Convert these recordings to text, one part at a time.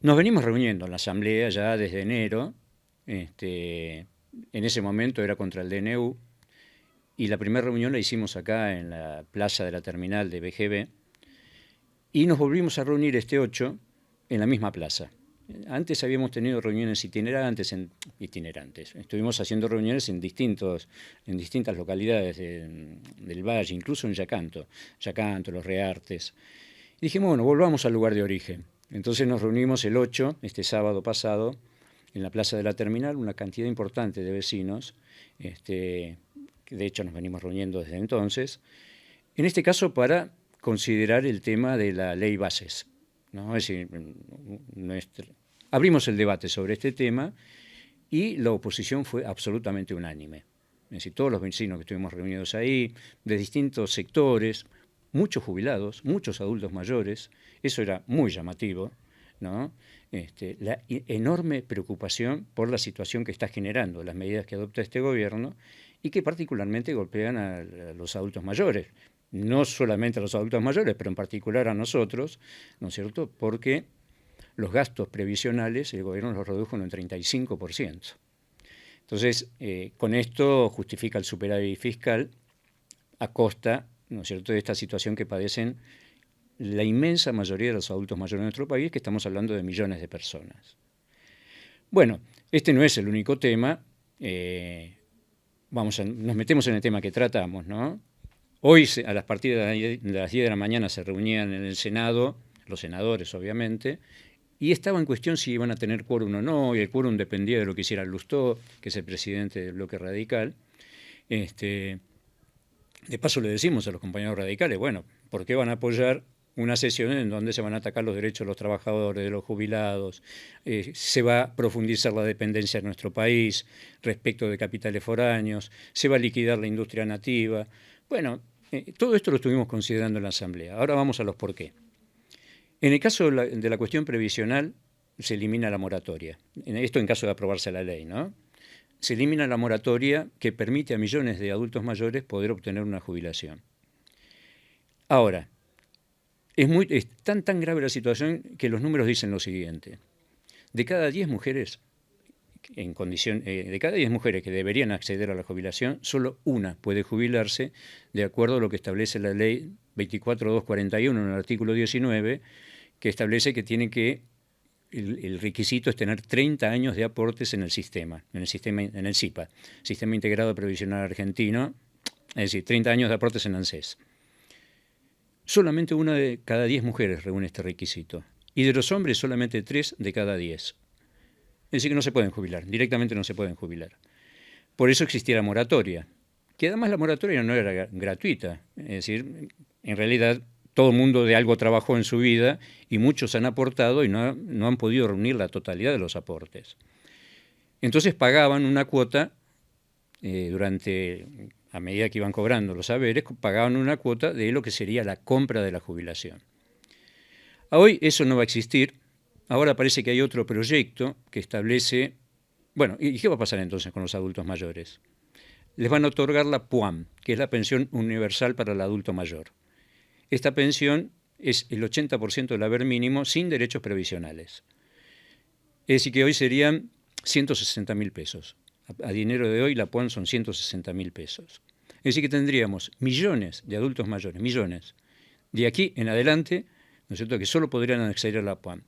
Nos venimos reuniendo en la Asamblea ya desde enero. En ese momento era contra el DNU y la primera reunión la hicimos acá en la plaza de la terminal de BGB y nos volvimos a reunir este 8 en la misma plaza. Antes habíamos tenido reuniones itinerantes. Estuvimos haciendo reuniones en distintas localidades del valle, incluso en Yacanto, Los Reartes. Y dijimos, bueno, volvamos al lugar de origen. Entonces nos reunimos el 8, este sábado pasado, en la plaza de la terminal, una cantidad importante de vecinos, que de hecho nos venimos reuniendo desde entonces, en este caso para considerar el tema de la ley bases, ¿no? Es decir, abrimos el debate sobre este tema y la oposición fue absolutamente unánime. Es decir, todos los vecinos que estuvimos reunidos ahí, de distintos sectores, muchos jubilados, muchos adultos mayores, eso era muy llamativo, ¿no? La enorme preocupación por la situación que está generando las medidas que adopta este gobierno y que particularmente golpean a los adultos mayores. No solamente a los adultos mayores, pero en particular a nosotros, ¿no es cierto? Porque los gastos previsionales el gobierno los redujo en un 35%. Entonces, con esto justifica el superávit fiscal a costa, ¿no es cierto?, de esta situación que padecen la inmensa mayoría de los adultos mayores de nuestro país, que estamos hablando de millones de personas. Bueno, este no es el único tema. Nos metemos en el tema que tratamos, ¿no? Hoy, a las partidas de las 10 de la mañana, se reunían en el Senado, los senadores, obviamente, y estaba en cuestión si iban a tener quórum o no, y el quórum dependía de lo que hiciera Lustó, que es el presidente del bloque radical. De paso le decimos a los compañeros radicales, bueno, ¿por qué van a apoyar una sesión en donde se van a atacar los derechos de los trabajadores, de los jubilados? Se va a profundizar la dependencia de nuestro país respecto de capitales foráneos, se va a liquidar la industria nativa. Bueno, todo esto lo estuvimos considerando en la Asamblea. Ahora vamos a los por qué. En el caso de la cuestión previsional, se elimina la moratoria. Esto en caso de aprobarse la ley, ¿no? Se elimina la moratoria que permite a millones de adultos mayores poder obtener una jubilación. Ahora, es tan grave la situación que los números dicen lo siguiente. De cada 10 mujeres, de cada 10 mujeres que deberían acceder a la jubilación, solo una puede jubilarse de acuerdo a lo que establece la ley 24241 en el artículo 19, que establece que el requisito es tener 30 años de aportes en el SIPA, Sistema Integrado Previsional Argentino, es decir, 30 años de aportes en ANSES. Solamente una de cada 10 mujeres reúne este requisito, y de los hombres solamente 3 de cada 10. Es decir, que no se pueden jubilar, directamente no se pueden jubilar. Por eso existía la moratoria, que además la moratoria no era gratuita, es decir, en realidad todo el mundo de algo trabajó en su vida y muchos han aportado y no han podido reunir la totalidad de los aportes. Entonces pagaban una cuota a medida que iban cobrando los haberes, pagaban una cuota de lo que sería la compra de la jubilación. Hoy eso no va a existir. Ahora parece que hay otro proyecto que establece... Bueno, ¿y qué va a pasar entonces con los adultos mayores? Les van a otorgar la PUAM, que es la pensión universal para el adulto mayor. Esta pensión es el 80% del haber mínimo sin derechos previsionales. Es decir, que hoy serían 160.000 pesos. A dinero de hoy la PUAM son 160.000 pesos. Es decir, que tendríamos millones de adultos mayores, millones, de aquí en adelante, ¿no es cierto?, que solo podrían acceder a la PUAM,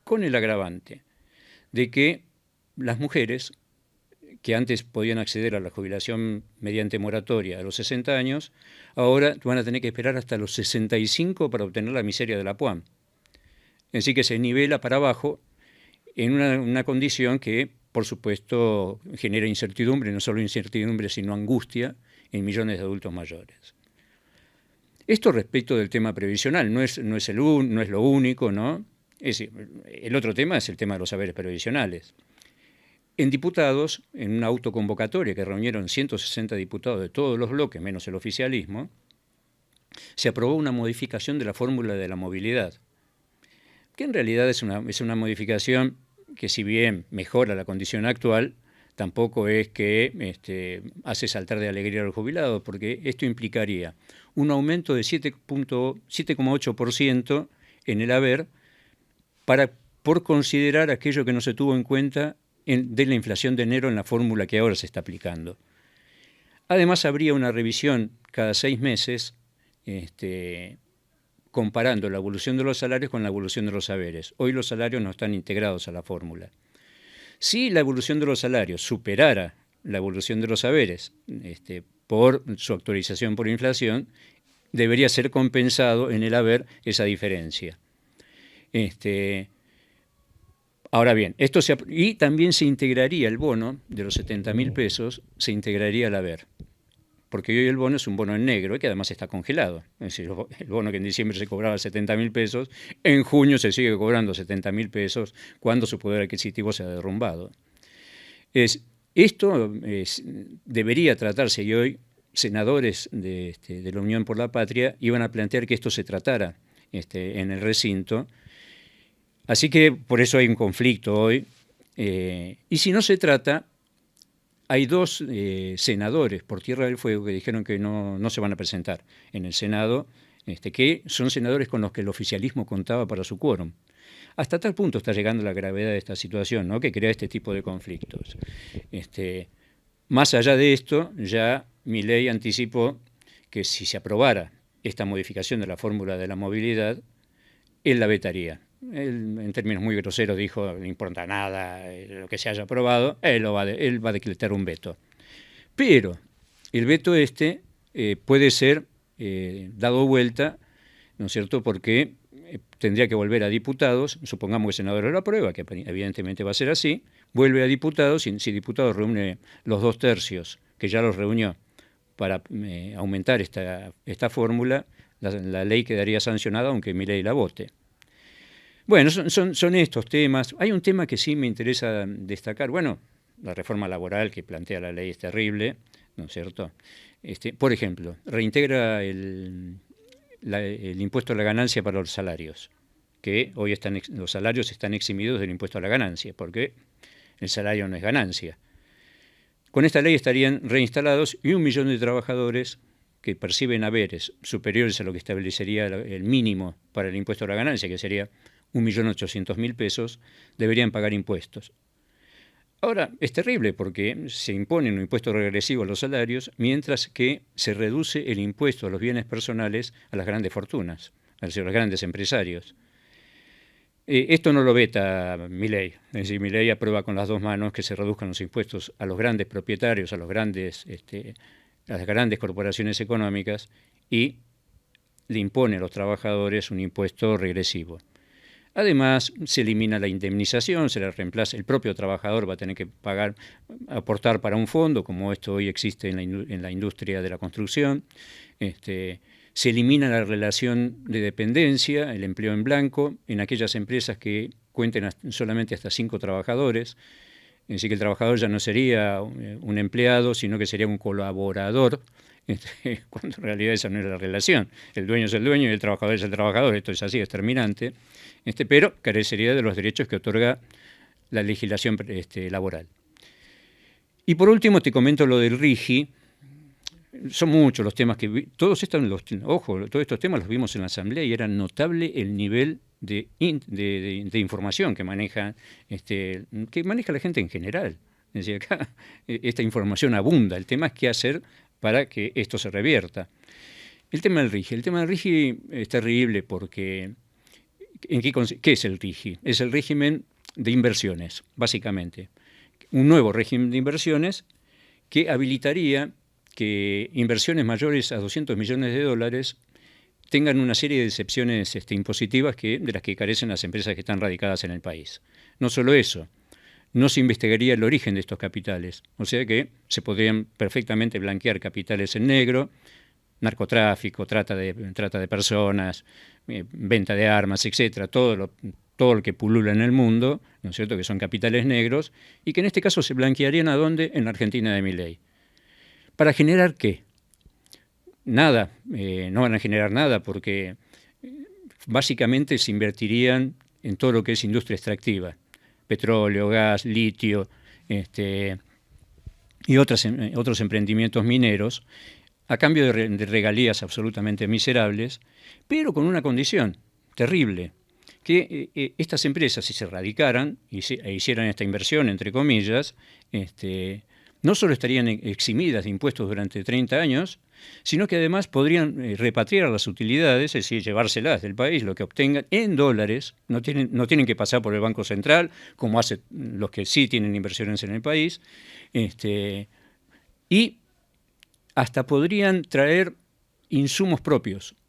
con el agravante de que las mujeres que antes podían acceder a la jubilación mediante moratoria a los 60 años, ahora van a tener que esperar hasta los 65 para obtener la miseria de la PUAM. Es decir, que se nivela para abajo en una condición que, por supuesto, genera incertidumbre, no solo incertidumbre, sino angustia en millones de adultos mayores. Esto respecto del tema previsional, no es lo único, ¿no? Es decir, el otro tema es el tema de los haberes previsionales. En diputados, en una autoconvocatoria que reunieron 160 diputados de todos los bloques, menos el oficialismo, se aprobó una modificación de la fórmula de la movilidad, que en realidad es una modificación que, si bien mejora la condición actual, tampoco es que hace saltar de alegría a los jubilados, porque esto implicaría un aumento de 7,8% en el haber para por considerar aquello que no se tuvo en cuenta de la inflación de enero en la fórmula que ahora se está aplicando. Además, habría una revisión cada 6 meses, comparando la evolución de los salarios con la evolución de los saberes. Hoy los salarios no están integrados a la fórmula. Si la evolución de los salarios superara la evolución de los saberes por su actualización por inflación, debería ser compensado en el haber esa diferencia. Ahora bien, y también se integraría el bono de los 70.000 pesos, se integraría al haber. Porque hoy el bono es un bono en negro y que además está congelado. Es decir, el bono que en diciembre se cobraba 70.000 pesos, en junio se sigue cobrando 70.000 pesos cuando su poder adquisitivo se ha derrumbado. Esto debería tratarse, y hoy senadores de la Unión por la Patria iban a plantear que esto se tratara en el recinto. Así que por eso hay un conflicto hoy. Y si no se trata, hay 2 senadores por Tierra del Fuego que dijeron que no se van a presentar en el Senado, que son senadores con los que el oficialismo contaba para su quórum. Hasta tal punto está llegando la gravedad de esta situación, ¿no?, que crea este tipo de conflictos. Más allá de esto, ya Milei anticipó que si se aprobara esta modificación de la fórmula de la movilidad, él la vetaría. Él, en términos muy groseros, dijo: no importa nada lo que se haya aprobado, él va a decretar un veto. Pero el veto puede ser dado vuelta, ¿no es cierto?, porque tendría que volver a diputados. Supongamos que el senador lo aprueba, que evidentemente va a ser así, vuelve a diputados, y si diputados reúne los 2/3 que ya los reunió para aumentar esta fórmula, la ley quedaría sancionada aunque Milei la vote. Bueno, son estos temas. Hay un tema que sí me interesa destacar. Bueno, la reforma laboral que plantea la ley es terrible, ¿no es cierto? Por ejemplo, reintegra el impuesto a la ganancia para los salarios, que hoy los salarios están eximidos del impuesto a la ganancia, porque el salario no es ganancia. Con esta ley estarían reinstalados y 1 millón de trabajadores que perciben haberes superiores a lo que establecería el mínimo para el impuesto a la ganancia, que sería 1.800.000 pesos, deberían pagar impuestos. Ahora, es terrible porque se impone un impuesto regresivo a los salarios, mientras que se reduce el impuesto a los bienes personales a las grandes fortunas, a los grandes empresarios. Esto no lo veta Milei. Es decir, Milei aprueba con las 2 manos que se reduzcan los impuestos a los grandes propietarios, a las grandes corporaciones económicas, y le impone a los trabajadores un impuesto regresivo. Además, se elimina la indemnización, se la reemplaza. El propio trabajador va a tener que aportar para un fondo, como esto hoy existe en la industria de la construcción. Se elimina la relación de dependencia, el empleo en blanco, en aquellas empresas que cuenten solamente hasta 5 trabajadores. Es decir, que el trabajador ya no sería un empleado, sino que sería un colaborador, cuando en realidad esa no es la relación. El dueño es el dueño y el trabajador es el trabajador. Esto es así, es terminante. Pero carecería de los derechos que otorga la legislación laboral. Y por último te comento lo del RIGI. Son muchos los temas todos estos temas los vimos en la Asamblea y era notable el nivel de información que maneja la gente en general. Es decir, acá esta información abunda. El tema es qué hacer para que esto se revierta. El tema del RIGI es terrible porque ¿qué es el RIGI? Es el régimen de inversiones, básicamente. Un nuevo régimen de inversiones que habilitaría que inversiones mayores a 200 millones de dólares tengan una serie de excepciones impositivas de las que carecen las empresas que están radicadas en el país. No solo eso, no se investigaría el origen de estos capitales, o sea que se podrían perfectamente blanquear capitales en negro, narcotráfico, trata de personas, venta de armas, etcétera, todo lo que pulula en el mundo, ¿no es cierto?, que son capitales negros, y que en este caso se blanquearían ¿a dónde? En la Argentina de Milei. ¿Para generar qué? Nada, no van a generar nada porque básicamente se invertirían en todo lo que es industria extractiva, petróleo, gas, litio, y otros emprendimientos mineros, a cambio de regalías absolutamente miserables, pero con una condición terrible, que estas empresas, si se radicaran e hicieran esta inversión, entre comillas, no solo estarían eximidas de impuestos durante 30 años, sino que además podrían repatriar las utilidades, es decir, llevárselas del país, lo que obtengan en dólares, no tienen que pasar por el Banco Central, como hacen los que sí tienen inversiones en el país, y hasta podrían traer insumos propios.